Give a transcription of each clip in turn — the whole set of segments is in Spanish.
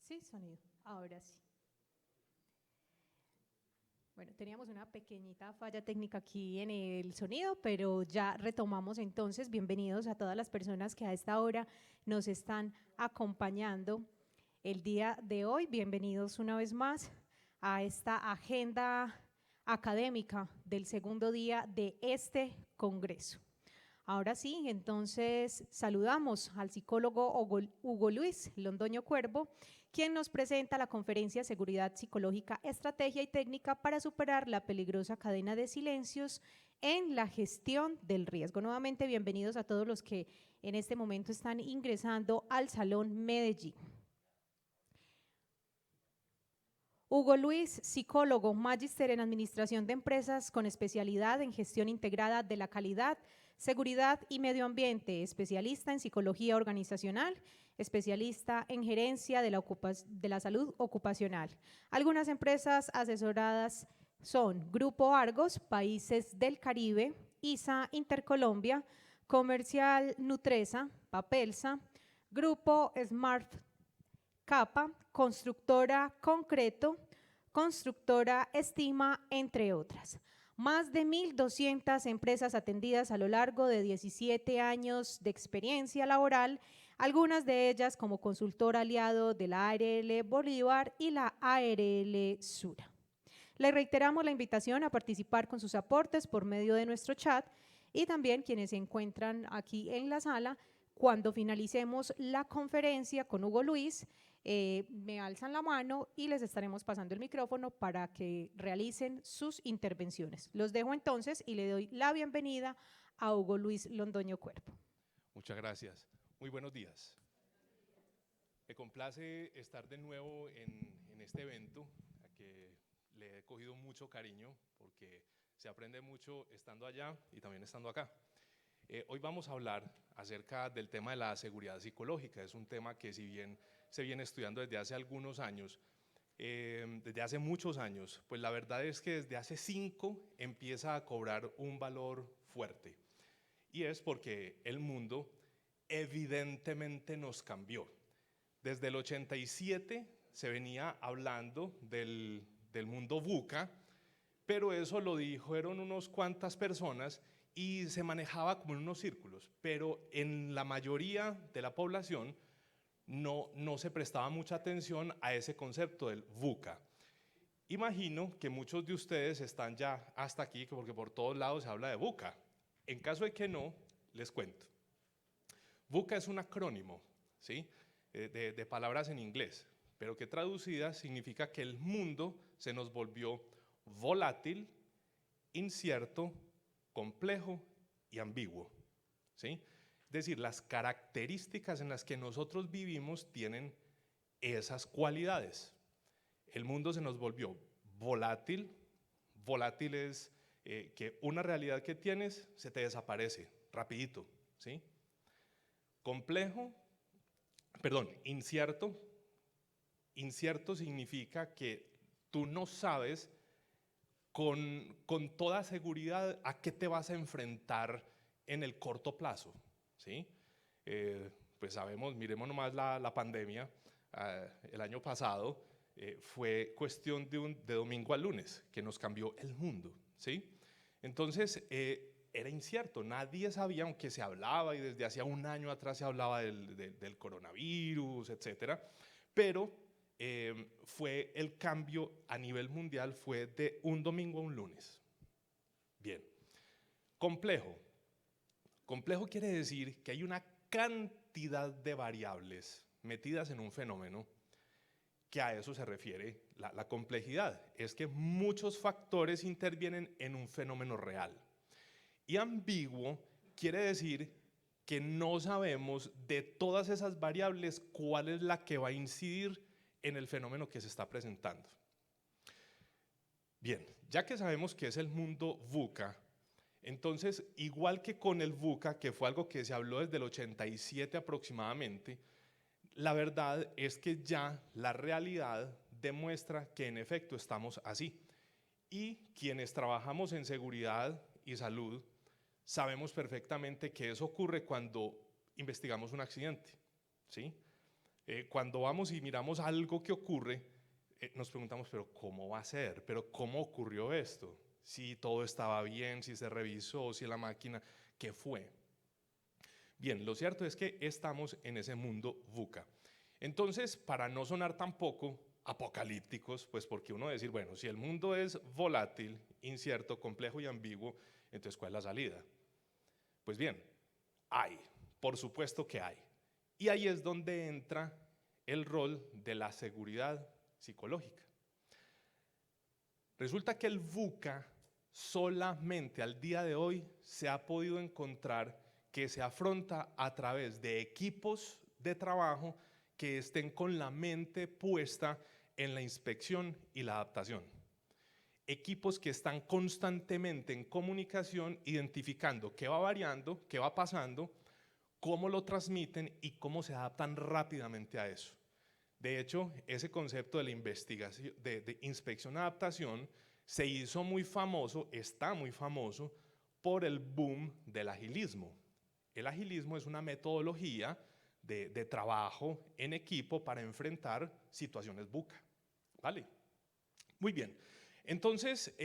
Sí, sonido. Ahora sí. Bueno, teníamos una pequeñita falla técnica aquí en el sonido, pero ya retomamos entonces. Bienvenidos a todas las personas que a esta hora nos están acompañando el día de hoy. Bienvenidos una vez más a esta agenda académica del segundo día de este congreso. Ahora sí, entonces saludamos al psicólogo Hugo Luis Londoño Cuervo, quien nos presenta la conferencia Seguridad Psicológica, Estrategia y Técnica para superar la peligrosa cadena de silencios en la gestión del riesgo. Nuevamente, bienvenidos a todos los que en este momento están ingresando al Salón Medellín. Hugo Luis, psicólogo, magíster en Administración de Empresas con especialidad en Gestión Integrada de la Calidad, Seguridad y Medio Ambiente, especialista en Psicología Organizacional, especialista en Gerencia de la Salud Ocupacional. Algunas empresas asesoradas son Grupo Argos, Países del Caribe, ISA Intercolombia, Comercial Nutresa, Papelsa, Grupo Smart Capa, Constructora Concreto, Constructora Estima, entre otras. Más de 1.200 empresas atendidas a lo largo de 17 años de experiencia laboral, algunas de ellas como consultor aliado de la ARL Bolívar y la ARL Sura. Le reiteramos la invitación a participar con sus aportes por medio de nuestro chat y también quienes se encuentran aquí en la sala. Cuando finalicemos la conferencia con Hugo Luis, me alzan la mano y les estaremos pasando el micrófono para que realicen sus intervenciones. Los dejo entonces y le doy la bienvenida a Hugo Luis Londoño Cuervo. Muchas gracias. Muy buenos días. Me complace estar de nuevo en este evento, a que le he cogido mucho cariño porque se aprende mucho estando allá y también estando acá. Hoy vamos a hablar acerca del tema de la seguridad psicológica. Es un tema que, si bien se viene estudiando desde hace algunos años, desde hace muchos años, pues la verdad es que desde hace 5 empieza a cobrar un valor fuerte. Y es porque el mundo evidentemente nos cambió. Desde el 87 se venía hablando del mundo VUCA, pero eso lo dijeron unos cuantas personas y se manejaba como en unos círculos, pero en la mayoría de la población no se prestaba mucha atención a ese concepto del VUCA. Imagino que muchos de ustedes están ya hasta aquí, porque por todos lados se habla de VUCA. En caso de que no, les cuento. VUCA es un acrónimo, ¿sí? de palabras en inglés, pero que traducida significa que el mundo se nos volvió volátil, incierto, complejo y ambiguo, ¿sí? Es decir, las características en las que nosotros vivimos tienen esas cualidades. El mundo se nos volvió volátil. Volátil es que una realidad que tienes se te desaparece rapidito, ¿sí? Complejo, perdón, incierto. Incierto significa que tú no sabes con toda seguridad a qué te vas a enfrentar en el corto plazo, ¿sí? Pues sabemos, miremos nomás la pandemia, el año pasado fue cuestión de domingo a lunes que nos cambió el mundo, ¿sí? Entonces era incierto, nadie sabía, aunque se hablaba y desde hacía un año atrás se hablaba del coronavirus, etcétera, pero fue el cambio a nivel mundial, fue de un domingo a un lunes. Bien, complejo. Complejo quiere decir que hay una cantidad de variables metidas en un fenómeno, que a eso se refiere la complejidad. Es que muchos factores intervienen en un fenómeno real. Y ambiguo quiere decir que no sabemos de todas esas variables cuál es la que va a incidir en el fenómeno que se está presentando. Bien, ya que sabemos que es el mundo VUCA, entonces, igual que con el VUCA, que fue algo que se habló desde el 87 aproximadamente, la verdad es que ya la realidad demuestra que en efecto estamos así. Y quienes trabajamos en seguridad y salud sabemos perfectamente que eso ocurre cuando investigamos un accidente, ¿sí? Cuando vamos y miramos algo que ocurre, nos preguntamos, pero ¿cómo va a ser? ¿Pero cómo ocurrió esto? Si todo estaba bien, si se revisó, si la máquina, ¿qué fue? Bien, lo cierto es que estamos en ese mundo VUCA. Entonces, para no sonar tampoco apocalípticos, pues porque uno decir, bueno, si el mundo es volátil, incierto, complejo y ambiguo, entonces ¿cuál es la salida? Pues bien, hay, por supuesto que hay. Y ahí es donde entra el rol de la seguridad psicológica. Resulta que el VUCA solamente al día de hoy se ha podido encontrar que se afronta a través de equipos de trabajo que estén con la mente puesta en la inspección y la adaptación. Equipos que están constantemente en comunicación, identificando qué va variando, qué va pasando, cómo lo transmiten y cómo se adaptan rápidamente a eso. De hecho, ese concepto de la investigación, de inspección-adaptación, se hizo muy famoso, está muy famoso, por el boom del agilismo. El agilismo es una metodología de trabajo en equipo para enfrentar situaciones VUCA. ¿Vale? Muy bien. Entonces,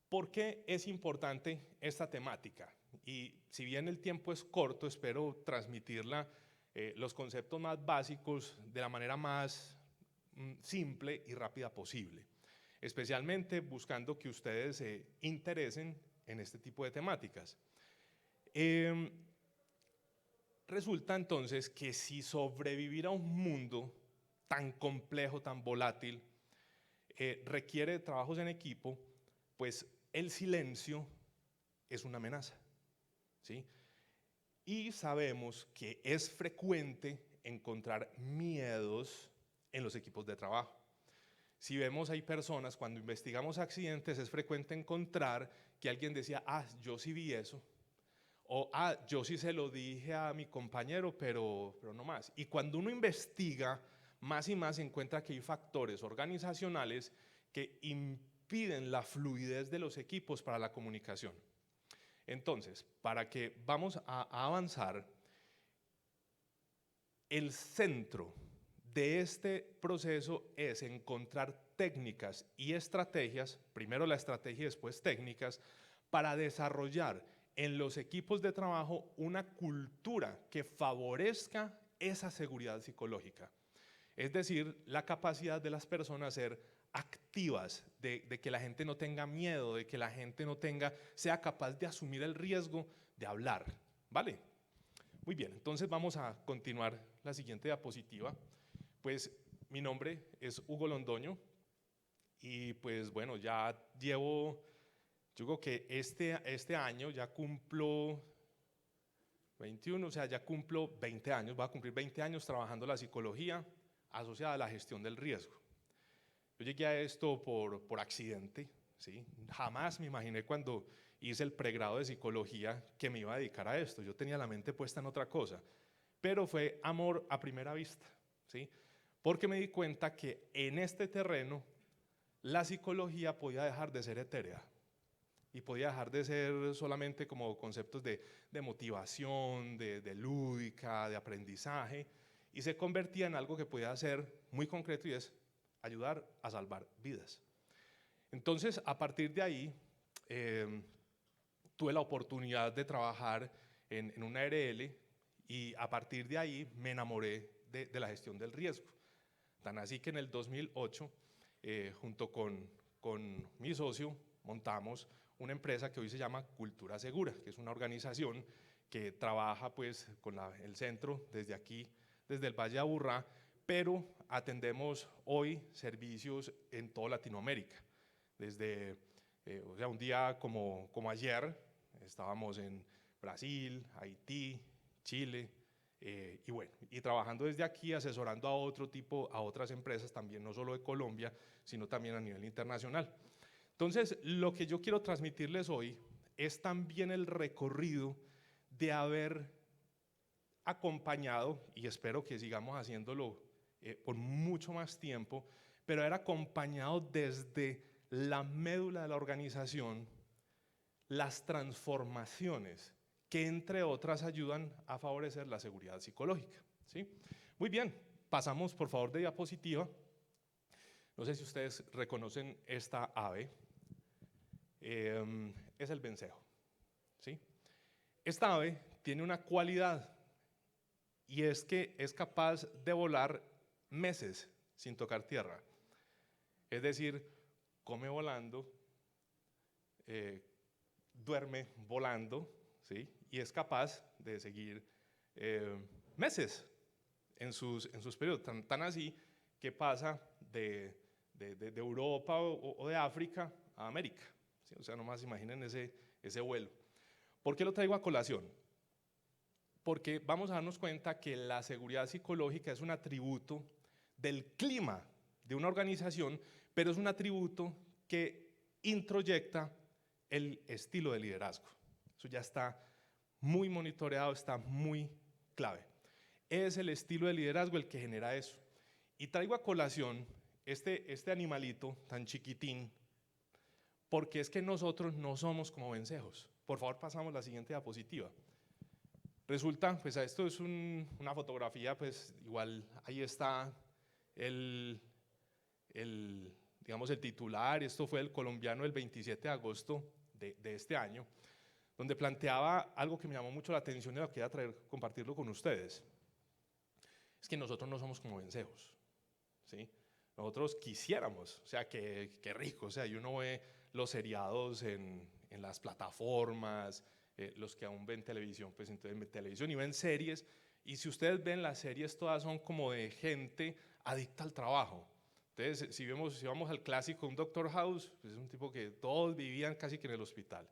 ¿por qué es importante esta temática? Y si bien el tiempo es corto, espero transmitirla los conceptos más básicos de la manera más simple y rápida posible, especialmente buscando que ustedes se interesen en este tipo de temáticas. Resulta entonces que si sobrevivir a un mundo tan complejo, tan volátil, requiere trabajos en equipo, pues el silencio es una amenaza, ¿sí? Y sabemos que es frecuente encontrar miedos en los equipos de trabajo. Si vemos, hay personas, cuando investigamos accidentes, es frecuente encontrar que alguien decía, yo sí vi eso, o yo sí se lo dije a mi compañero, pero no más. Y cuando uno investiga más y más, se encuentra que hay factores organizacionales que impiden la fluidez de los equipos para la comunicación. Entonces, para que vamos a avanzar, el centro de este proceso es encontrar técnicas y estrategias, primero la estrategia y después técnicas, para desarrollar en los equipos de trabajo una cultura que favorezca esa seguridad psicológica. Es decir, la capacidad de las personas ser activas, de que la gente no tenga miedo, de que la gente sea capaz de asumir el riesgo de hablar, ¿vale? Muy bien, entonces vamos a continuar la siguiente diapositiva. Pues mi nombre es Hugo Londoño y pues bueno, ya yo digo que este año ya cumplo 21, o sea, ya cumplo 20 años, voy a cumplir 20 años trabajando la psicología asociada a la gestión del riesgo. Yo llegué a esto por accidente, ¿sí? Jamás me imaginé cuando hice el pregrado de psicología que me iba a dedicar a esto. Yo tenía la mente puesta en otra cosa, pero fue amor a primera vista, ¿sí? Porque me di cuenta que en este terreno la psicología podía dejar de ser etérea y podía dejar de ser solamente como conceptos de motivación, de lúdica, de aprendizaje, y se convertía en algo que podía ser muy concreto y es ayudar a salvar vidas. Entonces, a partir de ahí, tuve la oportunidad de trabajar en una ARL y a partir de ahí me enamoré de la gestión del riesgo. Tan así que en el 2008, junto con mi socio, montamos una empresa que hoy se llama Cultura Segura, que es una organización que trabaja pues con el centro desde aquí, desde el Valle de Aburrá, pero atendemos hoy servicios en toda Latinoamérica. Desde o sea, un día como ayer estábamos en Brasil, Haití, Chile, y bueno, y trabajando desde aquí, asesorando a otras empresas también, no solo de Colombia, sino también a nivel internacional. Entonces, lo que yo quiero transmitirles hoy es también el recorrido de haber acompañado, y espero que sigamos haciéndolo por mucho más tiempo, pero haber acompañado desde la médula de la organización las transformaciones que entre otras ayudan a favorecer la seguridad psicológica, ¿sí? Muy bien, pasamos por favor de diapositiva. No sé si ustedes reconocen esta ave, es el vencejo, ¿sí? Esta ave tiene una cualidad y es que es capaz de volar meses sin tocar tierra. Es decir, come volando, duerme volando, ¿sí? Y es capaz de seguir meses en sus periodos, tan así que pasa de Europa o de África a América, ¿sí? O sea, nomás imaginen ese vuelo. ¿Por qué lo traigo a colación? Porque vamos a darnos cuenta que la seguridad psicológica es un atributo del clima de una organización, pero es un atributo que introyecta el estilo de liderazgo. Eso ya está muy monitoreado, está muy clave. Es el estilo de liderazgo el que genera eso. Y traigo a colación este animalito tan chiquitín, porque es que nosotros no somos como vencejos. Por favor, pasamos la siguiente diapositiva. Resulta, pues esto es una fotografía, pues igual ahí está digamos el titular. Esto fue el colombiano el 27 de agosto de este año, donde planteaba algo que me llamó mucho la atención y lo quería compartirlo con ustedes. Es que nosotros no somos como vencejos, ¿sí? Nosotros quisiéramos, o sea, que rico, o sea, y uno ve los seriados en las plataformas, los que aún ven televisión, pues entonces ven televisión y ven series, y si ustedes ven las series todas son como de gente adicta al trabajo. Entonces, si vamos al clásico, un Doctor House, pues es un tipo que todos vivían casi que en el hospital.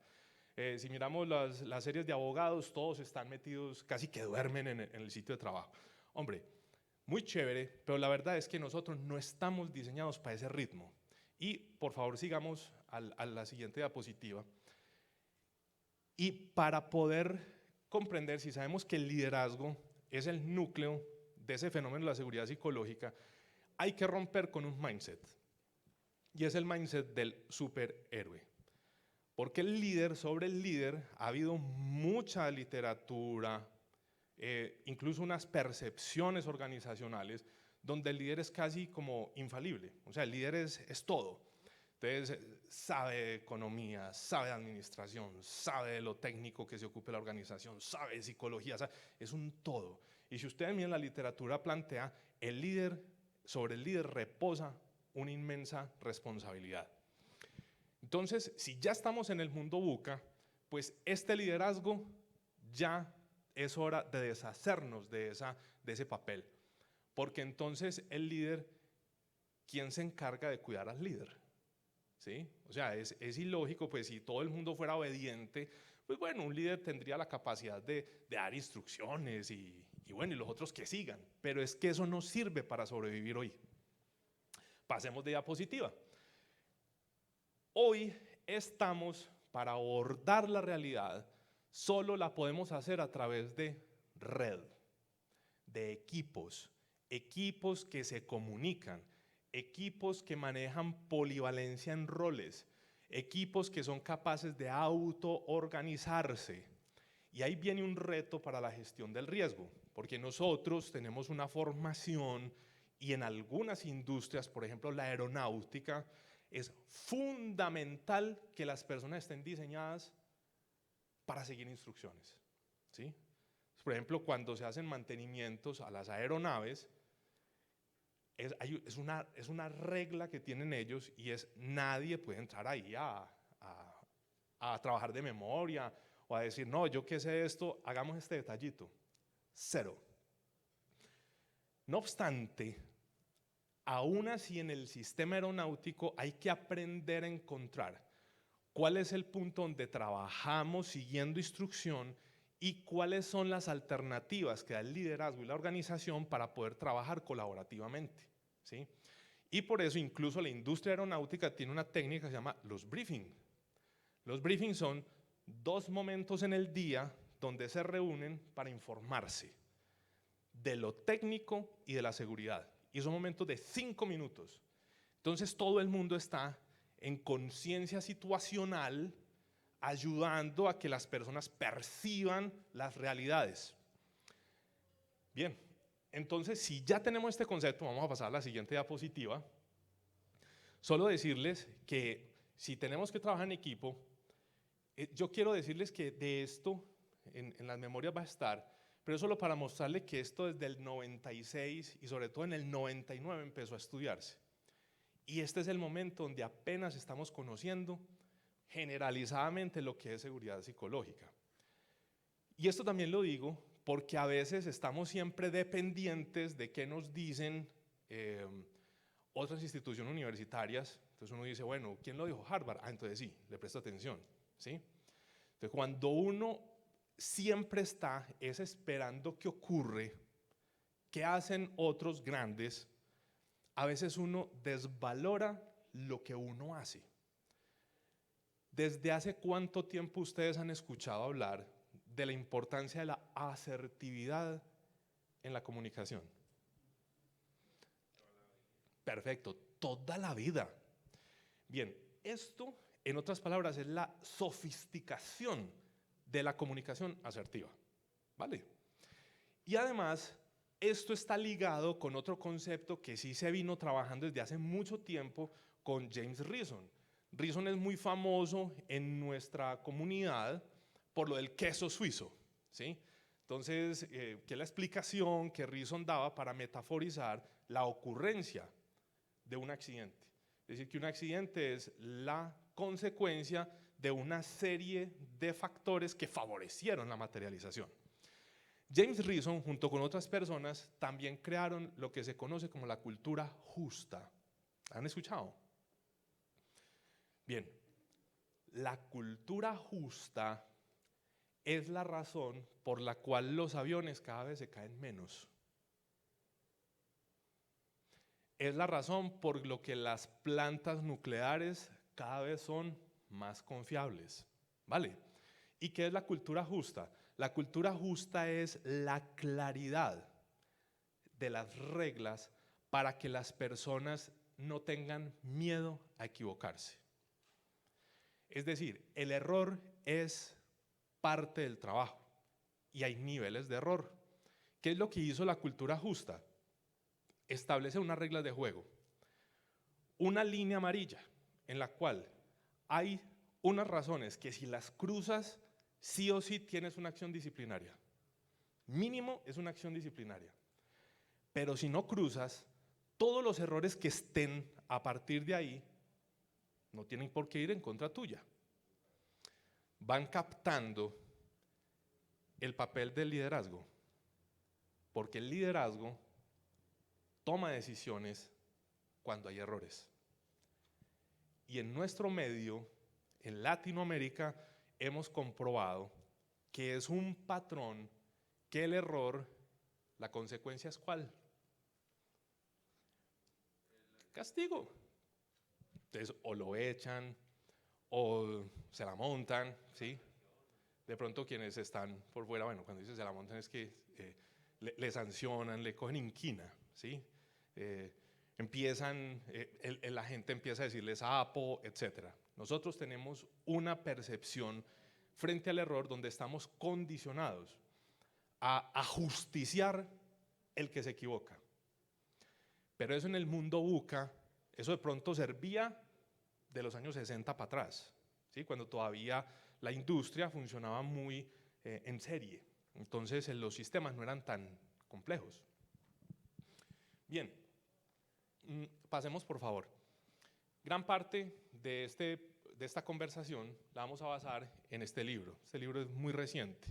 Si miramos las series de abogados, todos están metidos, casi que duermen en el sitio de trabajo. Hombre, muy chévere, pero la verdad es que nosotros no estamos diseñados para ese ritmo. Y por favor sigamos a la siguiente diapositiva. Y para poder comprender, si sabemos que el liderazgo es el núcleo de ese fenómeno de la seguridad psicológica, hay que romper con un mindset. Y es el mindset del superhéroe. Porque el líder, sobre el líder, ha habido mucha literatura, incluso unas percepciones organizacionales, donde el líder es casi como infalible. O sea, el líder es todo. Entonces, sabe de economía, sabe de administración, sabe de lo técnico que se ocupe la organización, sabe de psicología, es un todo. Y si ustedes miran la literatura plantea, sobre el líder reposa una inmensa responsabilidad. Entonces, si ya estamos en el mundo VUCA, pues este liderazgo ya es hora de deshacernos de ese papel. Porque entonces el líder, ¿quién se encarga de cuidar al líder? ¿Sí? O sea, es ilógico, pues si todo el mundo fuera obediente, pues bueno, un líder tendría la capacidad de dar instrucciones y bueno, y los otros que sigan. Pero es que eso no sirve para sobrevivir hoy. Pasemos de diapositiva. Hoy estamos, para abordar la realidad, solo la podemos hacer a través de red, de equipos que se comunican, equipos que manejan polivalencia en roles, equipos que son capaces de autoorganizarse. Y ahí viene un reto para la gestión del riesgo, porque nosotros tenemos una formación y en algunas industrias, por ejemplo la aeronáutica, es fundamental que las personas estén diseñadas para seguir instrucciones, ¿sí? Por ejemplo, cuando se hacen mantenimientos a las aeronaves, es una regla que tienen ellos y es nadie puede entrar ahí a trabajar de memoria o a decir, no, yo qué sé esto, hagamos este detallito. Cero. No obstante, aún así en el sistema aeronáutico hay que aprender a encontrar cuál es el punto donde trabajamos siguiendo instrucción y cuáles son las alternativas que da el liderazgo y la organización para poder trabajar colaborativamente, ¿sí? Y por eso incluso la industria aeronáutica tiene una técnica que se llama los briefings. Los briefings son 2 momentos en el día donde se reúnen para informarse de lo técnico y de la seguridad. Y son momentos de 5 minutos. Entonces todo el mundo está en conciencia situacional, ayudando a que las personas perciban las realidades. Bien, Entonces, si ya tenemos este concepto, vamos a pasar a la siguiente diapositiva. Solo decirles que si tenemos que trabajar en equipo, yo quiero decirles que de esto en las memorias va a estar, pero solo para mostrarles que esto desde el 96 y sobre todo en el 99 empezó a estudiarse. Y este es el momento donde apenas estamos conociendo generalizadamente lo que es seguridad psicológica. Y esto también lo digo porque a veces estamos siempre dependientes de qué nos dicen otras instituciones universitarias. Entonces uno dice, bueno, ¿quién lo dijo? Harvard. Ah, entonces sí, le presto atención, ¿sí? Entonces cuando uno siempre está esperando qué ocurre, qué hacen otros grandes, a veces uno desvalora lo que uno hace. ¿Desde hace cuánto tiempo ustedes han escuchado hablar de la importancia de la asertividad en la comunicación? Perfecto, toda la vida. Bien, esto, en otras palabras, es la sofisticación de la comunicación asertiva, ¿vale? Y además, esto está ligado con otro concepto que sí se vino trabajando desde hace mucho tiempo con James Reason. Reason es muy famoso en nuestra comunidad por lo del queso suizo, ¿sí? Entonces, que es la explicación que Reason daba para metaforizar la ocurrencia de un accidente. Es decir, que un accidente es la consecuencia de una serie de factores que favorecieron la materialización. James Reason, junto con otras personas, también crearon lo que se conoce como la cultura justa. ¿Han escuchado? Bien, la cultura justa es la razón por la cual los aviones cada vez se caen menos. Es la razón por lo que las plantas nucleares cada vez son más confiables, ¿vale? ¿Y qué es la cultura justa? La cultura justa es la claridad de las reglas para que las personas no tengan miedo a equivocarse. Es decir, el error es parte del trabajo y hay niveles de error. ¿Qué es lo que hizo la cultura justa? Establece unas reglas de juego, una línea amarilla en la cual hay unas razones que si las cruzas, sí o sí tienes una acción disciplinaria. Mínimo es una acción disciplinaria. Pero si no cruzas, todos los errores que estén a partir de ahí no tienen por qué ir en contra tuya. Van captando el papel del liderazgo, porque el liderazgo toma decisiones cuando hay errores. Y en nuestro medio, en Latinoamérica, hemos comprobado que es un patrón que el error, la consecuencia es ¿cuál? Castigo. Entonces, o lo echan, o se la montan, ¿sí? De pronto quienes están por fuera, bueno, cuando dice se la montan es que le sancionan, le cogen inquina, ¿sí? La gente empieza a decirle sapo, etc. Nosotros tenemos una percepción frente al error donde estamos condicionados a ajusticiar el que se equivoca. Pero eso en el mundo buca, eso de pronto servía de los años 60 para atrás, ¿sí? Cuando todavía la industria funcionaba muy en serie. Entonces los sistemas no eran tan complejos. Bien, pasemos por favor. Gran parte de esta conversación la vamos a basar en este libro. Este libro es muy reciente.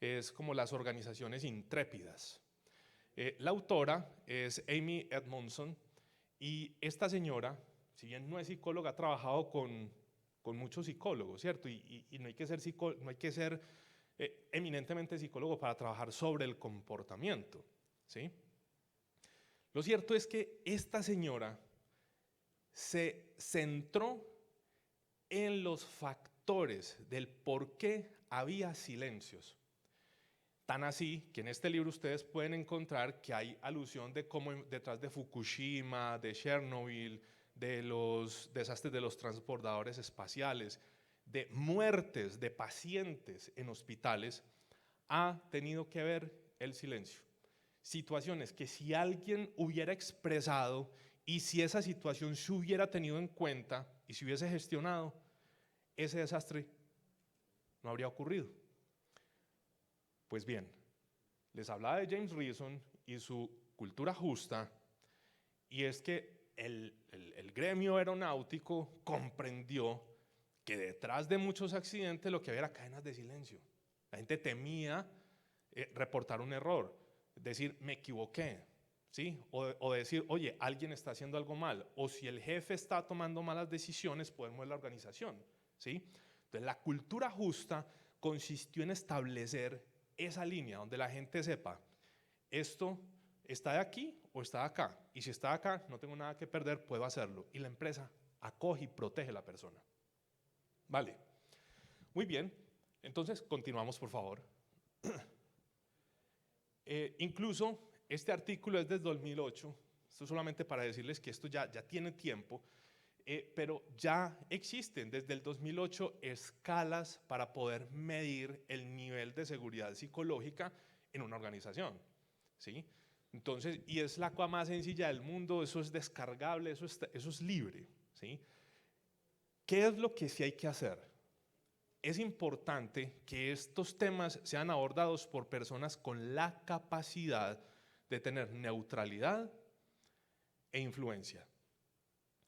Es como las organizaciones intrépidas. La autora es Amy Edmondson y esta señora, si bien no es psicóloga, ha trabajado con muchos psicólogos, ¿cierto? Y no hay que ser eminentemente psicólogo para trabajar sobre el comportamiento, ¿sí? Lo cierto es que esta señora se centró en los factores del por qué había silencios. Tan así que en este libro ustedes pueden encontrar que hay alusión de cómo detrás de Fukushima, de Chernobyl, de los desastres de los transbordadores espaciales, de muertes de pacientes en hospitales, ha tenido que ver el silencio. situaciones que si alguien hubiera expresado y si esa situación se hubiera tenido en cuenta y se hubiese gestionado, ese desastre no habría ocurrido. Pues bien, les hablaba de James Reason y su cultura justa, y es que el gremio aeronáutico comprendió que detrás de muchos accidentes lo que había era cadenas de silencio. La gente temía reportar un error, decir me equivoqué, ¿sí? O decir, oye, alguien está haciendo algo mal, o si el jefe está tomando malas decisiones, podemos ver la organización, ¿sí? Entonces la cultura justa consistió en establecer esa línea donde la gente sepa, esto está de aquí o está de acá, y si está de acá no tengo nada que perder, puedo hacerlo, y la empresa acoge y protege a la persona. Vale, muy bien, entonces continuamos por favor. Incluso este artículo es desde 2008, esto solamente para decirles que esto ya tiene tiempo, pero ya existen desde el 2008 escalas para poder medir el nivel de seguridad psicológica en una organización, ¿sí? Entonces, y es la cosa más sencilla del mundo, eso es descargable, eso es libre, ¿sí? ¿Qué es lo que sí hay que hacer? Es importante que estos temas sean abordados por personas con la capacidad de tener neutralidad e influencia,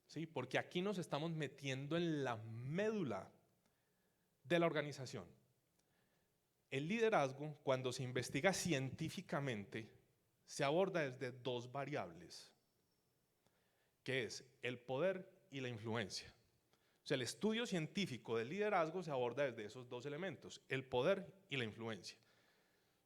¿sí? Porque aquí nos estamos metiendo en la médula de la organización. El liderazgo, cuando se investiga científicamente, se aborda desde dos variables, que es el poder y la influencia. O sea, el estudio científico del liderazgo se aborda desde esos dos elementos, el poder y la influencia.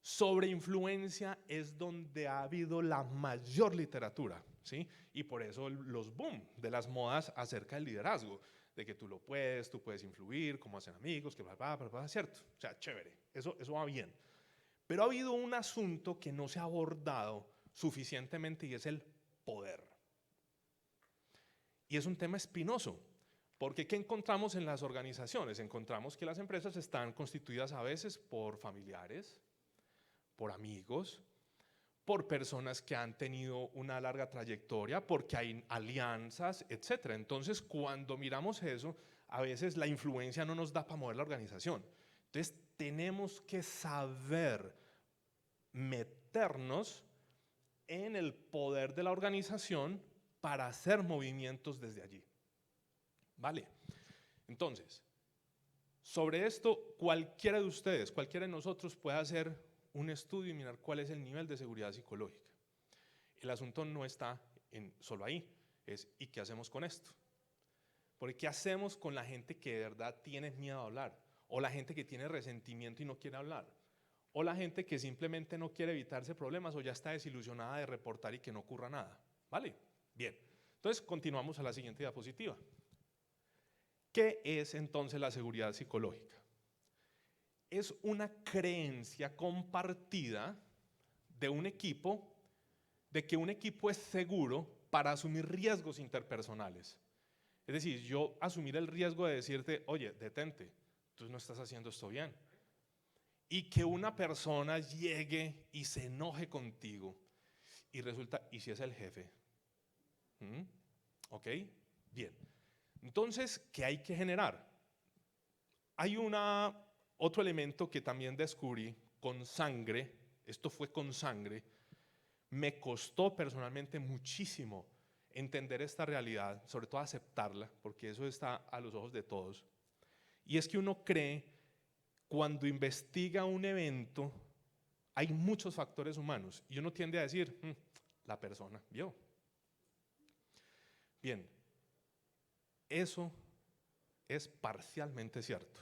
Sobre influencia es donde ha habido la mayor literatura, ¿sí? Y por eso los boom de las modas acerca del liderazgo, de que tú puedes influir, cómo hacen amigos, que cierto, o sea, chévere, eso va bien. Pero ha habido un asunto que no se ha abordado suficientemente y es el poder. Y es un tema espinoso. Porque ¿qué encontramos en las organizaciones? Encontramos que las empresas están constituidas a veces por familiares, por amigos, por personas que han tenido una larga trayectoria, porque hay alianzas, etc. Entonces, cuando miramos eso, a veces la influencia no nos da para mover la organización. Entonces, tenemos que saber meternos en el poder de la organización para hacer movimientos desde allí. ¿Vale? Entonces, sobre esto, cualquiera de ustedes, cualquiera de nosotros puede hacer un estudio y mirar cuál es el nivel de seguridad psicológica. El asunto no está solo ahí, es ¿y qué hacemos con esto? Porque ¿qué hacemos con la gente que de verdad tiene miedo a hablar? O la gente que tiene resentimiento y no quiere hablar. O la gente que simplemente no quiere evitarse problemas o ya está desilusionada de reportar y que no ocurra nada. ¿Vale? Bien. Entonces, continuamos a la siguiente diapositiva. ¿Qué es entonces la seguridad psicológica? Es una creencia compartida de un equipo, de que un equipo es seguro para asumir riesgos interpersonales. Es decir, yo asumir el riesgo de decirte, oye, detente, tú no estás haciendo esto bien. Y que una persona llegue y se enoje contigo y resulta, ¿y si es el jefe? ¿Ok? Bien. Entonces, ¿qué hay que generar? Hay otro elemento que también descubrí con sangre, esto fue con sangre, me costó personalmente muchísimo entender esta realidad, sobre todo aceptarla, porque eso está a los ojos de todos. Y es que uno cree, cuando investiga un evento, hay muchos factores humanos, y uno tiende a decir, la persona vio. Bien, eso es parcialmente cierto.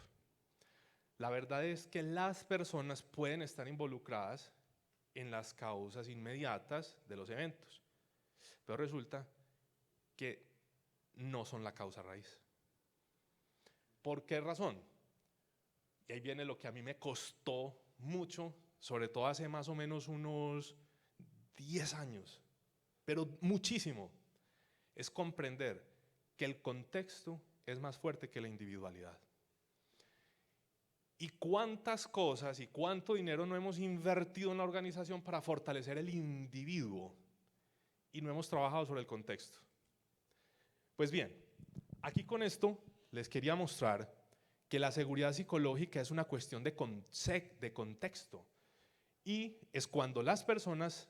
La verdad es que las personas pueden estar involucradas en las causas inmediatas de los eventos, pero resulta que no son la causa raíz. ¿Por qué razón? Y ahí viene lo que a mí me costó mucho, sobre todo hace más o menos unos 10 años, pero muchísimo, es comprender que el contexto es más fuerte que la individualidad. ¿Y cuántas cosas y cuánto dinero no hemos invertido en la organización para fortalecer el individuo y no hemos trabajado sobre el contexto? Pues bien, aquí con esto les quería mostrar que la seguridad psicológica es una cuestión de contexto y es cuando las personas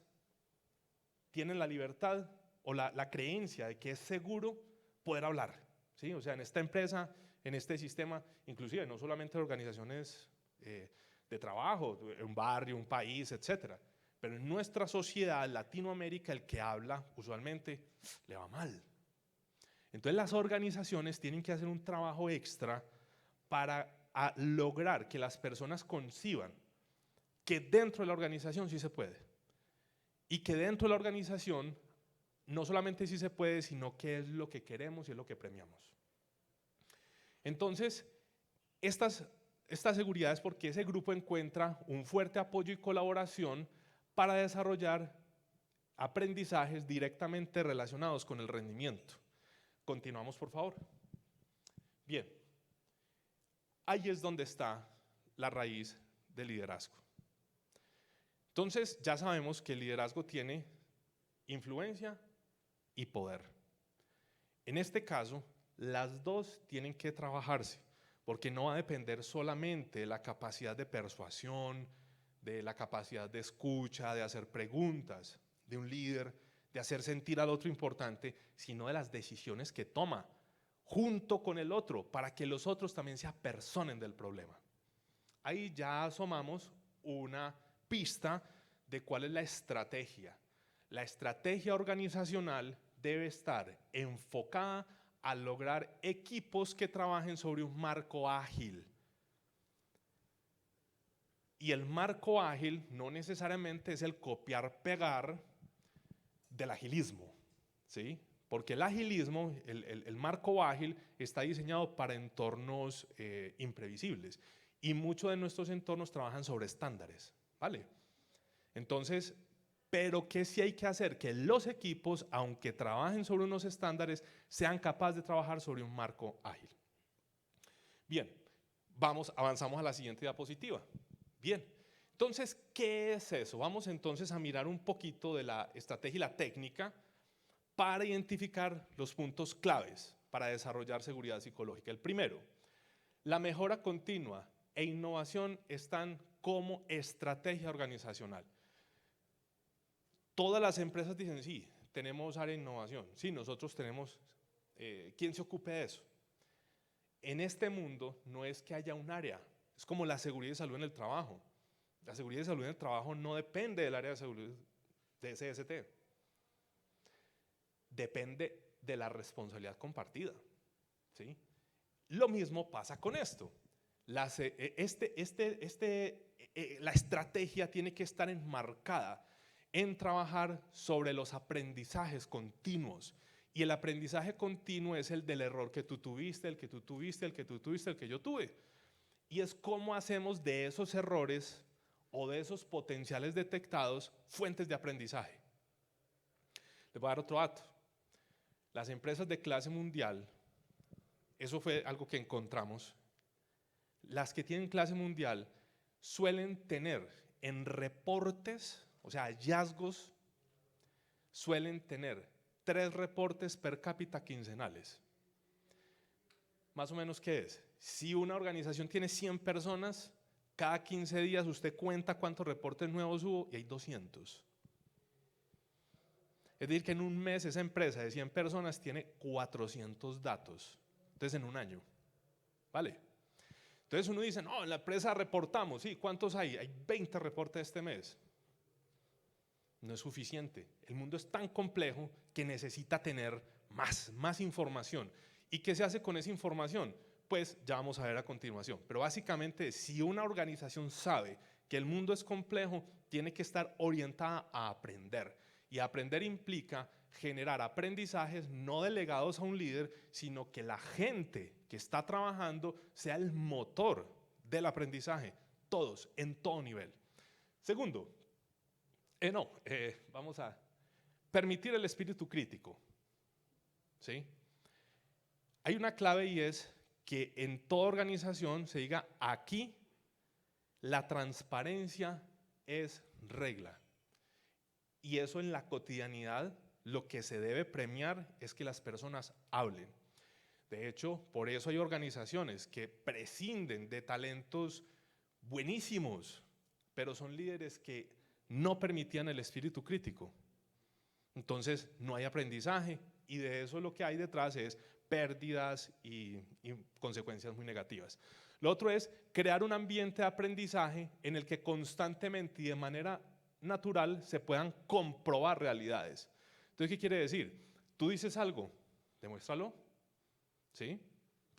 tienen la libertad o la creencia de que es seguro poder hablar, ¿sí? O sea, en esta empresa, en este sistema, inclusive no solamente organizaciones de trabajo, un barrio, un país, etcétera, pero en nuestra sociedad, Latinoamérica, el que habla usualmente le va mal. Entonces las organizaciones tienen que hacer un trabajo extra para lograr que las personas conciban que dentro de la organización sí se puede y que dentro de la organización no solamente sí se puede, sino que es lo que queremos y es lo que premiamos. Entonces, esta seguridad es porque ese grupo encuentra un fuerte apoyo y colaboración para desarrollar aprendizajes directamente relacionados con el rendimiento. Continuamos, por favor. Bien, ahí es donde está la raíz del liderazgo. Entonces, ya sabemos que el liderazgo tiene influencia y poder. En este caso, las dos tienen que trabajarse, porque no va a depender solamente de la capacidad de persuasión, de la capacidad de escucha, de hacer preguntas de un líder, de hacer sentir al otro importante, sino de las decisiones que toma junto con el otro, para que los otros también se apersonen del problema. Ahí ya asomamos una pista de cuál es la estrategia. La estrategia organizacional debe estar enfocada a lograr equipos que trabajen sobre un marco ágil. Y el marco ágil no necesariamente es el copiar-pegar del agilismo, ¿sí? Porque el agilismo, el marco ágil, está diseñado para entornos imprevisibles. Y muchos de nuestros entornos trabajan sobre estándares, ¿vale? Entonces, pero ¿qué sí hay que hacer? Que los equipos, aunque trabajen sobre unos estándares, sean capaces de trabajar sobre un marco ágil. Bien, avanzamos a la siguiente diapositiva. Bien, entonces, ¿qué es eso? Vamos entonces a mirar un poquito de la estrategia y la técnica para identificar los puntos claves para desarrollar seguridad psicológica. El primero, la mejora continua e innovación están como estrategia organizacional. Todas las empresas dicen, sí, tenemos área de innovación, sí, nosotros tenemos, ¿quién se ocupe de eso? En este mundo no es que haya un área, es como la seguridad y salud en el trabajo. La seguridad y salud en el trabajo no depende del área de seguridad de CST. Depende de la responsabilidad compartida, ¿sí? Lo mismo pasa con esto. La estrategia tiene que estar enmarcada en trabajar sobre los aprendizajes continuos. Y el aprendizaje continuo es el del error que tú tuviste, el que tú tuviste, el que tú tuviste, el que yo tuve. Y es cómo hacemos de esos errores o de esos potenciales detectados fuentes de aprendizaje. Les voy a dar otro dato. Las empresas de clase mundial, eso fue algo que encontramos, las que tienen clase mundial suelen tener en reportes, o sea, hallazgos, suelen tener 3 reportes per cápita quincenales. Más o menos, ¿qué es? Si una organización tiene 100 personas, cada 15 días usted cuenta cuántos reportes nuevos hubo y hay 200. Es decir, que en un mes esa empresa de 100 personas tiene 400 datos. Entonces, en un año. ¿Vale? Entonces uno dice, no, en la empresa reportamos. Sí, ¿cuántos hay? Hay 20 reportes este mes. No es suficiente. El mundo es tan complejo que necesita tener más información. ¿Y qué se hace con esa información? Pues ya vamos a ver a continuación. Pero básicamente, si una organización sabe que el mundo es complejo, tiene que estar orientada a aprender. Y aprender implica generar aprendizajes no delegados a un líder, sino que la gente que está trabajando sea el motor del aprendizaje, todos, en todo nivel. Segundo, vamos a permitir el espíritu crítico. ¿Sí? Hay una clave y es que en toda organización se diga aquí la transparencia es regla. Y eso en la cotidianidad, lo que se debe premiar es que las personas hablen. De hecho, por eso hay organizaciones que prescinden de talentos buenísimos, pero son líderes que no permitían el espíritu crítico. Entonces, no hay aprendizaje y de eso lo que hay detrás es pérdidas y consecuencias muy negativas. Lo otro es crear un ambiente de aprendizaje en el que constantemente y de manera natural se puedan comprobar realidades. Entonces, ¿qué quiere decir? Tú dices algo, demuéstralo, ¿sí?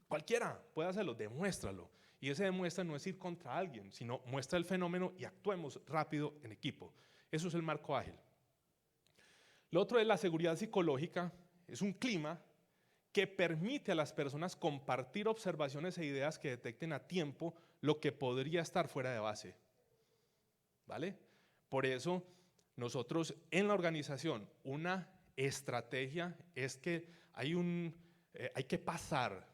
Cualquiera puede hacerlo, demuéstralo. Y ese demuestra no es ir contra alguien, sino muestra el fenómeno y actuemos rápido en equipo. Eso es el marco ágil. Lo otro es la seguridad psicológica, es un clima que permite a las personas compartir observaciones e ideas que detecten a tiempo lo que podría estar fuera de base. ¿Vale? Por eso nosotros en la organización una estrategia es que hay que pasar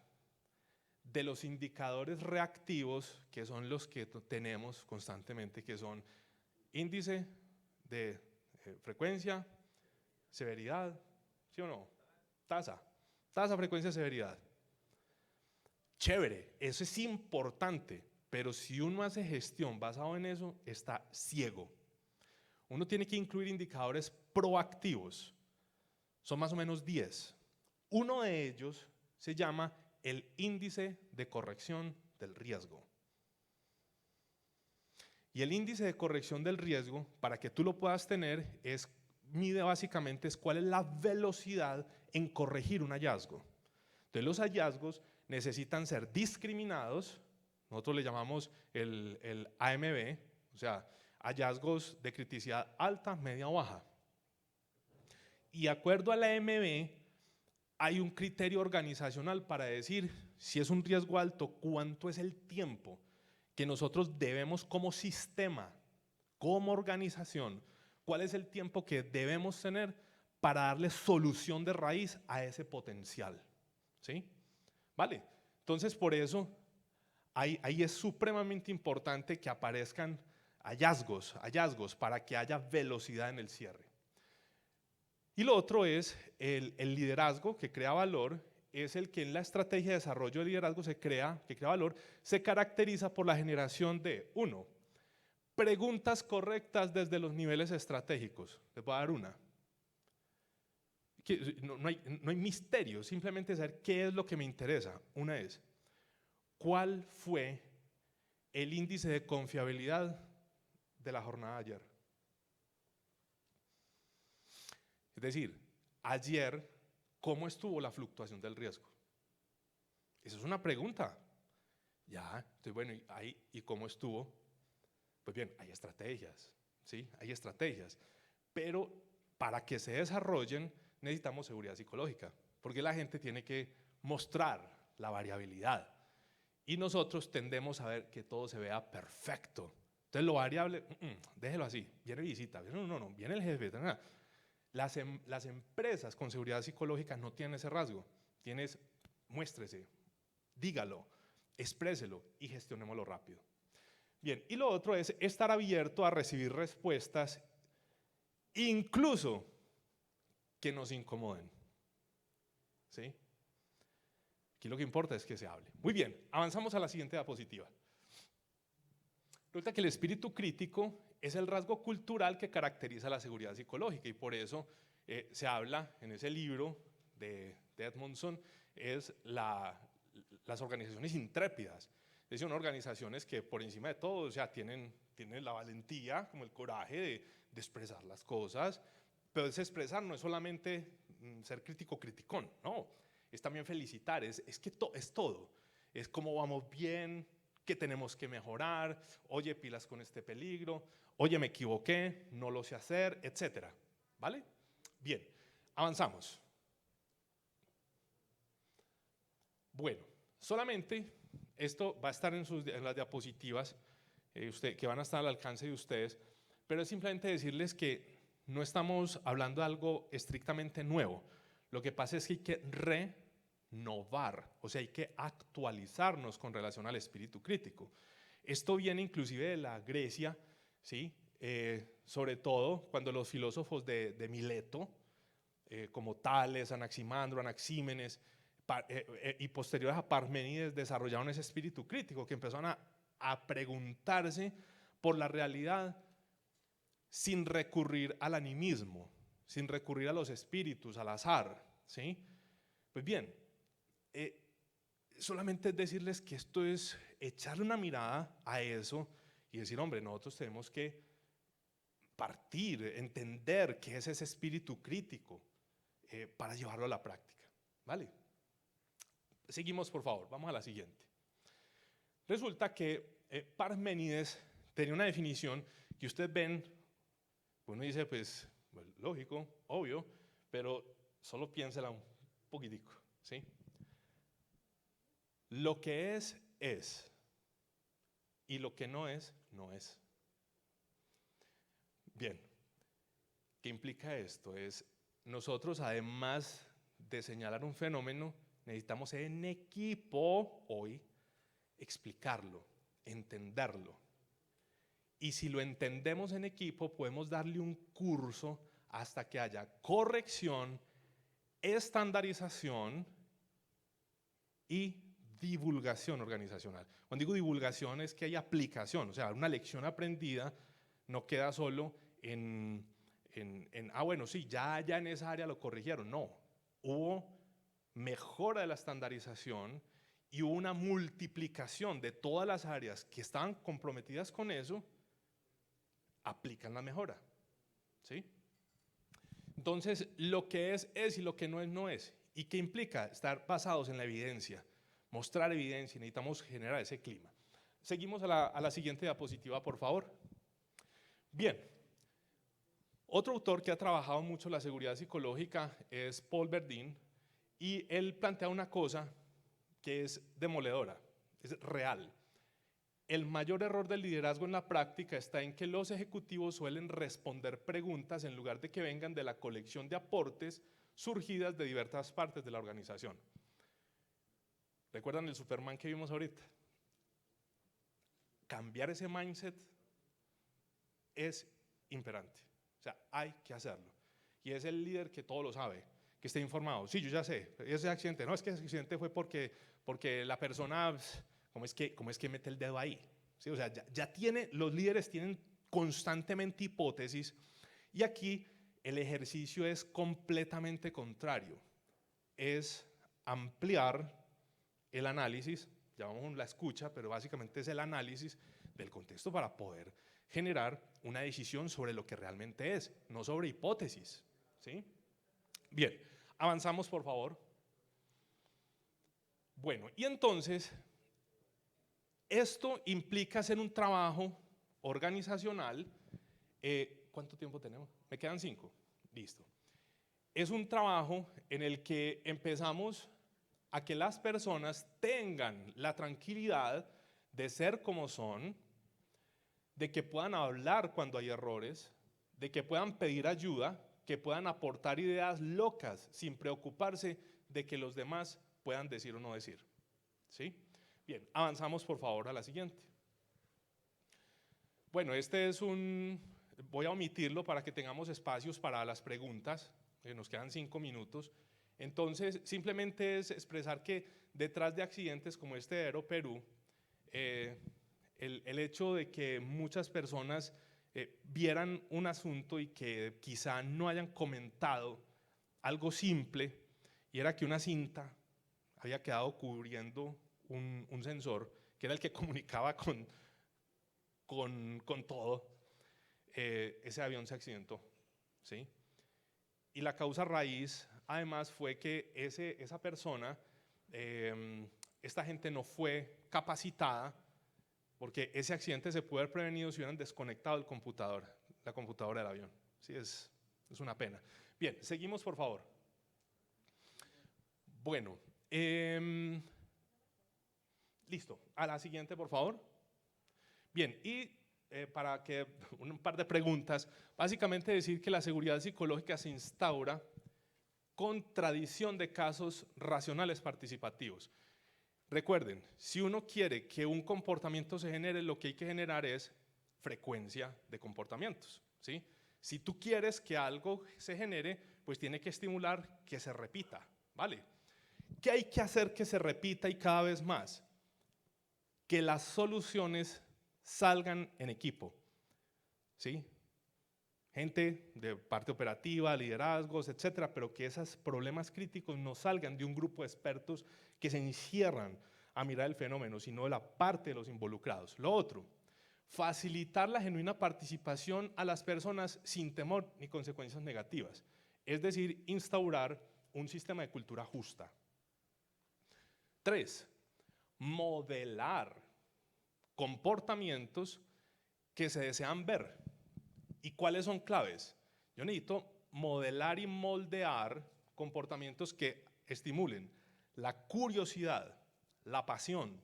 de los indicadores reactivos, que son los que tenemos constantemente, que son índice de frecuencia, severidad, ¿sí o no? Tasa, frecuencia, severidad. Chévere, eso es importante, pero si uno hace gestión basado en eso, está ciego. Uno tiene que incluir indicadores proactivos, son más o menos 10. Uno de ellos se llama el índice de corrección del riesgo. Y el índice de corrección del riesgo, para que tú lo puedas tener, mide básicamente cuál es la velocidad en corregir un hallazgo. Entonces los hallazgos necesitan ser discriminados, nosotros le llamamos el AMB, o sea, hallazgos de criticidad alta, media o baja. Y de acuerdo al AMB, hay un criterio organizacional para decir si es un riesgo alto, cuánto es el tiempo que nosotros debemos como sistema, como organización, cuál es el tiempo que debemos tener para darle solución de raíz a ese potencial. ¿Sí? ¿Vale? Entonces, por eso, ahí es supremamente importante que aparezcan hallazgos para que haya velocidad en el cierre. Y lo otro es el liderazgo que crea valor, es el que en la estrategia de desarrollo de liderazgo que crea valor, se caracteriza por la generación de, 1, preguntas correctas desde los niveles estratégicos. Les voy a dar una. No hay misterio, simplemente saber qué es lo que me interesa. Una es, ¿cuál fue el índice de confiabilidad de la jornada de ayer? Es decir, ayer, ¿cómo estuvo la fluctuación del riesgo? Esa es una pregunta. Ya, entonces bueno, ¿y cómo estuvo? Pues bien, hay estrategias, ¿sí? Hay estrategias, pero para que se desarrollen necesitamos seguridad psicológica, porque la gente tiene que mostrar la variabilidad y nosotros tendemos a ver que todo se vea perfecto. Entonces lo variable, déjelo así, viene visita, no, viene el jefe. Las empresas con seguridad psicológica no tienen ese rasgo, muéstrese, dígalo, expréselo y gestionémoslo rápido. Bien, y lo otro es estar abierto a recibir respuestas, incluso que nos incomoden. ¿Sí? Aquí lo que importa es que se hable. Muy bien, avanzamos a la siguiente diapositiva. Resulta que el espíritu crítico es el rasgo cultural que caracteriza la seguridad psicológica y por eso se habla en ese libro de Edmondson, es las organizaciones intrépidas. Es decir, unas organizaciones que por encima de todo, o sea, tienen la valentía, como el coraje de expresar las cosas, pero ese expresar no es solamente ser crítico, criticón, no, es también felicitar, es todo, es cómo vamos bien, qué tenemos que mejorar, oye, pilas con este peligro, oye, me equivoqué, no lo sé hacer, etcétera, ¿vale? Bien, avanzamos. Bueno, solamente esto va a estar en las diapositivas que van a estar al alcance de ustedes, pero es simplemente decirles que no estamos hablando de algo estrictamente nuevo. Lo que pasa es que hay que renovar, o sea, hay que actualizarnos con relación al espíritu crítico. Esto viene inclusive de la Grecia, ¿sí? Sobre todo cuando los filósofos de Mileto, como Tales, Anaximandro, Anaxímenes, y posteriores a Parménides, desarrollaron ese espíritu crítico, que empezaron a preguntarse por la realidad sin recurrir al animismo, sin recurrir a los espíritus, al azar, ¿sí? Pues bien, solamente es decirles que esto es echarle una mirada a eso y decir, hombre, nosotros tenemos que partir, entender qué es ese espíritu crítico para llevarlo a la práctica, ¿vale? Seguimos, por favor, vamos a la siguiente. Resulta que Parménides tenía una definición que ustedes ven, uno dice, pues, lógico, obvio, pero solo piénsela un poquitico, ¿sí? Lo que es, y lo que no es, no es. Bien, ¿qué implica esto? Es nosotros, además de señalar un fenómeno, necesitamos en equipo hoy explicarlo, entenderlo. Y si lo entendemos en equipo, podemos darle un curso hasta que haya corrección, estandarización y divulgación organizacional. Cuando digo divulgación es que hay aplicación, o sea, una lección aprendida no queda solo bueno, sí, ya en esa área lo corrigieron. No, hubo mejora de la estandarización y hubo una multiplicación de todas las áreas que estaban comprometidas con eso, aplican la mejora, ¿sí? Entonces, lo que es y lo que no es, no es. ¿Y qué implica? Estar basados en la evidencia, mostrar evidencia, necesitamos generar ese clima. Seguimos a la siguiente diapositiva, por favor. Bien, otro autor que ha trabajado mucho la seguridad psicológica es Paul Verdin, y él plantea una cosa que es demoledora, es real. El mayor error del liderazgo en la práctica está en que los ejecutivos suelen responder preguntas en lugar de que vengan de la colección de aportes surgidas de diversas partes de la organización. ¿Recuerdan el Superman que vimos ahorita? Cambiar ese mindset es imperante. O sea, hay que hacerlo. Y es el líder que todo lo sabe, que esté informado. Sí, yo ya sé, ese accidente, no, es que ese accidente fue porque la persona, ¿cómo es que mete el dedo ahí? ¿Sí? O sea, ya tiene, los líderes tienen constantemente hipótesis, y aquí el ejercicio es completamente contrario. Es ampliar el análisis, llamamos la escucha, pero básicamente es el análisis del contexto para poder generar una decisión sobre lo que realmente es, no sobre hipótesis, ¿sí? Bien, avanzamos, por favor. Bueno, y entonces, esto implica hacer un trabajo organizacional. ¿Cuánto tiempo tenemos? Me quedan 5. Listo. Es un trabajo en el que empezamos a que las personas tengan la tranquilidad de ser como son, de que puedan hablar cuando hay errores, de que puedan pedir ayuda, que puedan aportar ideas locas sin preocuparse de que los demás puedan decir o no decir, ¿sí? Bien, avanzamos por favor a la siguiente. Bueno, voy a omitirlo para que tengamos espacios para las preguntas, nos quedan 5 minutos. Entonces, simplemente es expresar que detrás de accidentes como este de Aeroperú, el hecho de que muchas personas vieran un asunto y que quizá no hayan comentado algo simple, y era que una cinta había quedado cubriendo un sensor, que era el que comunicaba con todo, ese avión se accidentó, ¿sí? Y la causa raíz, además, fue que esa persona, esta gente no fue capacitada, porque ese accidente se puede haber prevenido si hubieran desconectado la computadora del avión. Sí, es una pena. Bien, seguimos, por favor. Bueno, listo. A la siguiente, por favor. Bien, y para que un par de preguntas, básicamente decir que la seguridad psicológica se instaura con tradición de casos racionales participativos. Recuerden, si uno quiere que un comportamiento se genere, lo que hay que generar es frecuencia de comportamientos, ¿sí? Si tú quieres que algo se genere, pues tiene que estimular que se repita, ¿vale? ¿Qué hay que hacer que se repita y cada vez más? Que las soluciones salgan en equipo, ¿sí? Gente de parte operativa, liderazgos, etcétera, pero que esos problemas críticos no salgan de un grupo de expertos que se encierran a mirar el fenómeno, sino de la parte de los involucrados. Lo otro, facilitar la genuina participación a las personas sin temor ni consecuencias negativas, es decir, instaurar un sistema de cultura justa. 3, modelar comportamientos que se desean ver. ¿Y cuáles son claves? Yo necesito modelar y moldear comportamientos que estimulen la curiosidad, la pasión,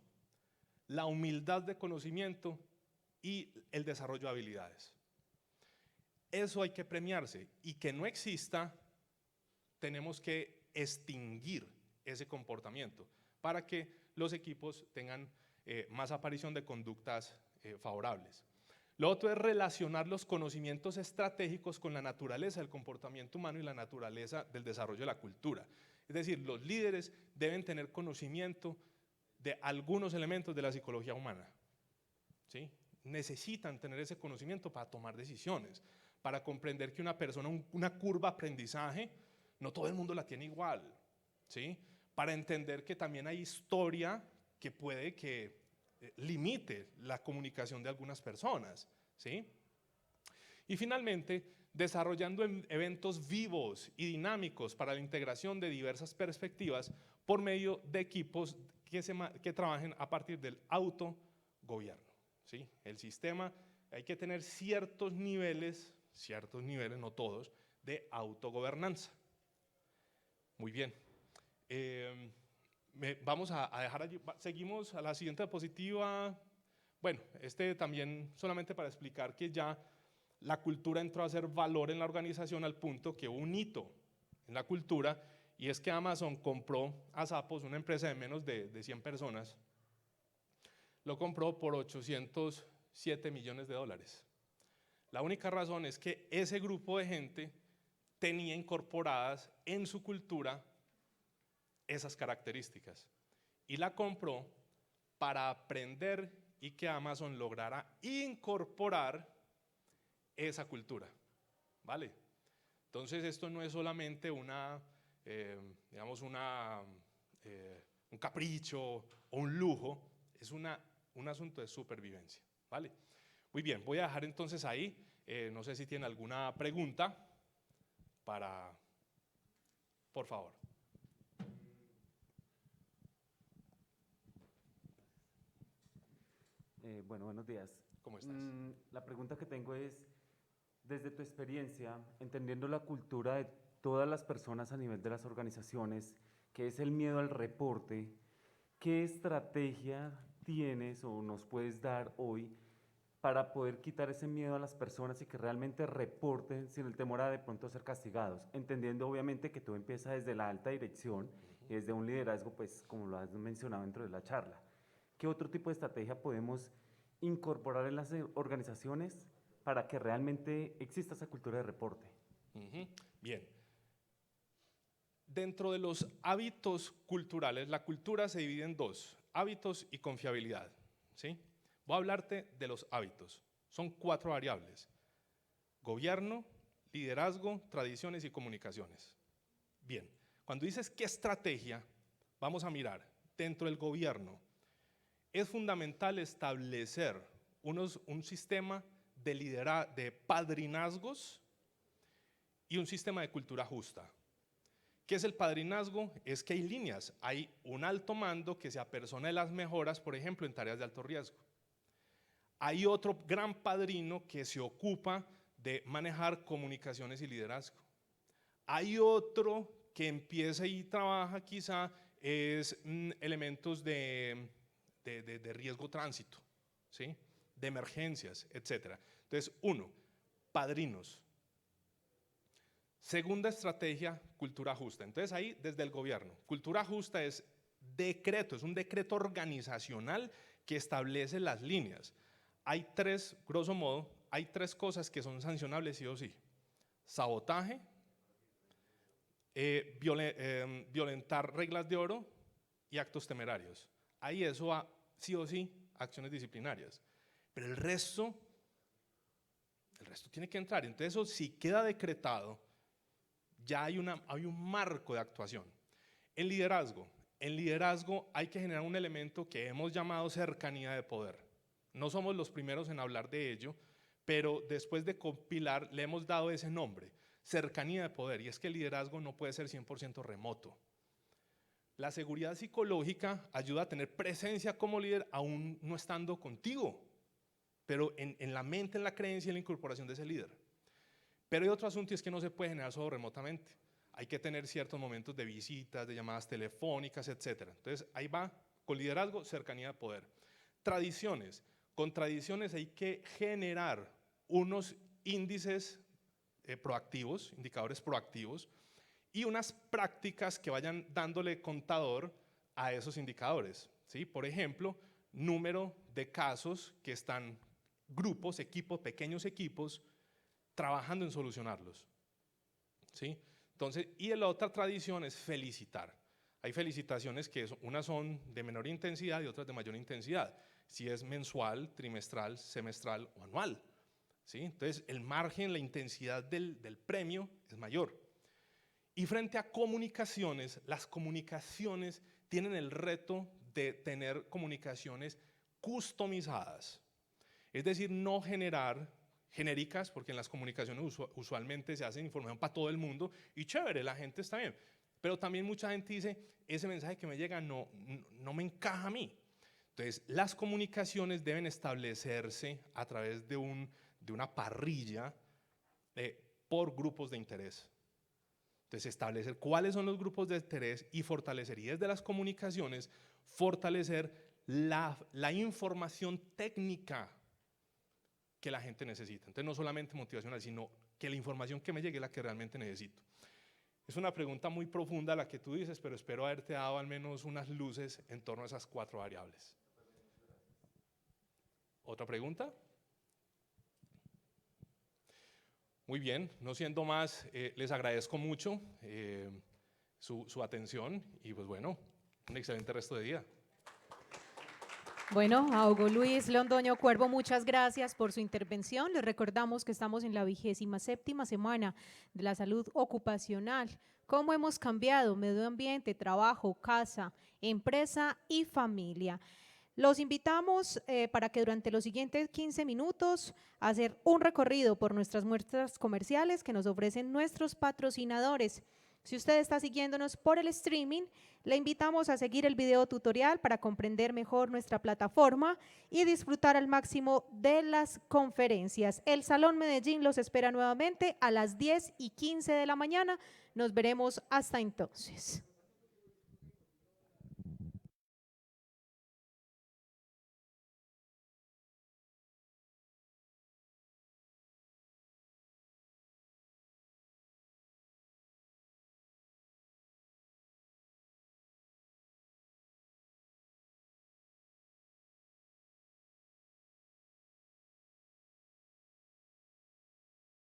la humildad de conocimiento y el desarrollo de habilidades. Eso hay que premiarse, y que no exista, tenemos que extinguir ese comportamiento para que los equipos tengan más aparición de conductas favorables. Lo otro es relacionar los conocimientos estratégicos con la naturaleza del comportamiento humano y la naturaleza del desarrollo de la cultura. Es decir, los líderes deben tener conocimiento de algunos elementos de la psicología humana, ¿sí? Necesitan tener ese conocimiento para tomar decisiones, para comprender que una persona, una curva de aprendizaje, no todo el mundo la tiene igual, ¿sí? Para entender que también hay historia que puede que limite la comunicación de algunas personas, ¿sí? Y finalmente, desarrollando eventos vivos y dinámicos para la integración de diversas perspectivas por medio de equipos que trabajen a partir del autogobierno, ¿sí? El sistema, hay que tener ciertos niveles, no todos, de autogobernanza. Muy bien. Vamos a dejar allí, seguimos a la siguiente diapositiva. Bueno, también solamente para explicar que ya la cultura entró a ser valor en la organización al punto que hubo un hito en la cultura, y es que Amazon compró a Zappos, una empresa de menos de 100 personas, lo compró por $807 millones. La única razón es que ese grupo de gente tenía incorporadas en su cultura esas características, y la compró para aprender y que Amazon lograra incorporar esa cultura, ¿vale? Entonces esto no es solamente digamos un capricho o un lujo, es un asunto de supervivencia, ¿vale? Muy bien, voy a dejar entonces ahí, no sé si tienen alguna pregunta por favor. Bueno, buenos días. ¿Cómo estás? La pregunta que tengo es, desde tu experiencia, entendiendo la cultura de todas las personas a nivel de las organizaciones, que es el miedo al reporte, ¿qué estrategia tienes o nos puedes dar hoy para poder quitar ese miedo a las personas y que realmente reporten sin el temor a de pronto ser castigados? Entendiendo obviamente que todo empieza desde la alta dirección y desde un liderazgo, pues como lo has mencionado dentro de la charla. ¿Qué otro tipo de estrategia podemos incorporar en las organizaciones para que realmente exista esa cultura de reporte? Bien. Dentro de los hábitos culturales, la cultura se divide en dos: hábitos y confiabilidad, ¿sí? Voy a hablarte de los hábitos. Son 4 variables: gobierno, liderazgo, tradiciones y comunicaciones. Bien, cuando dices qué estrategia, vamos a mirar dentro del gobierno. Es fundamental establecer un sistema de padrinazgos y un sistema de cultura justa. ¿Qué es el padrinazgo? Es que hay líneas, hay un alto mando que se apersona de las mejoras, por ejemplo, en tareas de alto riesgo. Hay otro gran padrino que se ocupa de manejar comunicaciones y liderazgo. Hay otro que empieza y trabaja quizá elementos de riesgo tránsito, ¿sí? De emergencias, etc. Entonces, 1, padrinos. Segunda estrategia, cultura justa. Entonces ahí desde el gobierno, cultura justa es decreto, es un decreto organizacional que establece las líneas. Hay tres, grosso modo, hay tres cosas que son sancionables sí o sí: sabotaje, violentar reglas de oro y actos temerarios. Ahí eso va sí o sí acciones disciplinarias. Pero el resto tiene que entrar. Entonces eso si queda decretado, ya hay un marco de actuación. En liderazgo hay que generar un elemento que hemos llamado cercanía de poder. No somos los primeros en hablar de ello, pero después de compilar le hemos dado ese nombre, cercanía de poder, y es que el liderazgo no puede ser 100% remoto. La seguridad psicológica ayuda a tener presencia como líder aún no estando contigo, pero en la mente, en la creencia y en la incorporación de ese líder. Pero hay otro asunto, y es que no se puede generar solo remotamente. Hay que tener ciertos momentos de visitas, de llamadas telefónicas, etc. Entonces ahí va, con liderazgo, cercanía de poder. Tradiciones. Con tradiciones hay que generar unos índices proactivos, indicadores proactivos, y unas prácticas que vayan dándole contador a esos indicadores, ¿sí? Por ejemplo, número de casos que están grupos, equipos, pequeños equipos, trabajando en solucionarlos, ¿sí? Entonces, y la otra tradición es felicitar. Hay felicitaciones que unas son de menor intensidad y otras de mayor intensidad, si es mensual, trimestral, semestral o anual, ¿sí? Entonces, el margen, la intensidad del premio es mayor. Y frente a comunicaciones, las comunicaciones tienen el reto de tener comunicaciones customizadas, es decir, no generar genéricas, porque en las comunicaciones usualmente se hace información para todo el mundo, y chévere, la gente está bien, pero también mucha gente dice, ese mensaje que me llega no me encaja a mí. Entonces, las comunicaciones deben establecerse a través de una parrilla por grupos de interés. Entonces, establecer cuáles son los grupos de interés y fortalecer, y desde las comunicaciones, fortalecer la información técnica que la gente necesita. Entonces, no solamente motivacional, sino que la información que me llegue es la que realmente necesito. Es una pregunta muy profunda la que tú dices, pero espero haberte dado al menos unas luces en torno a esas 4 variables. ¿Otra pregunta? Muy bien, no siendo más, les agradezco mucho su atención y pues bueno, un excelente resto de día. Bueno, a Hugo Luis Londoño Cuervo, muchas gracias por su intervención. Les recordamos que estamos en la 27ª semana de la salud ocupacional. ¿Cómo hemos cambiado medio ambiente, trabajo, casa, empresa y familia? Los invitamos para que durante los siguientes 15 minutos hacer un recorrido por nuestras muestras comerciales que nos ofrecen nuestros patrocinadores. Si usted está siguiéndonos por el streaming, le invitamos a seguir el video tutorial para comprender mejor nuestra plataforma y disfrutar al máximo de las conferencias. El Salón Medellín los espera nuevamente a las 10:15 de la mañana. Nos veremos hasta entonces.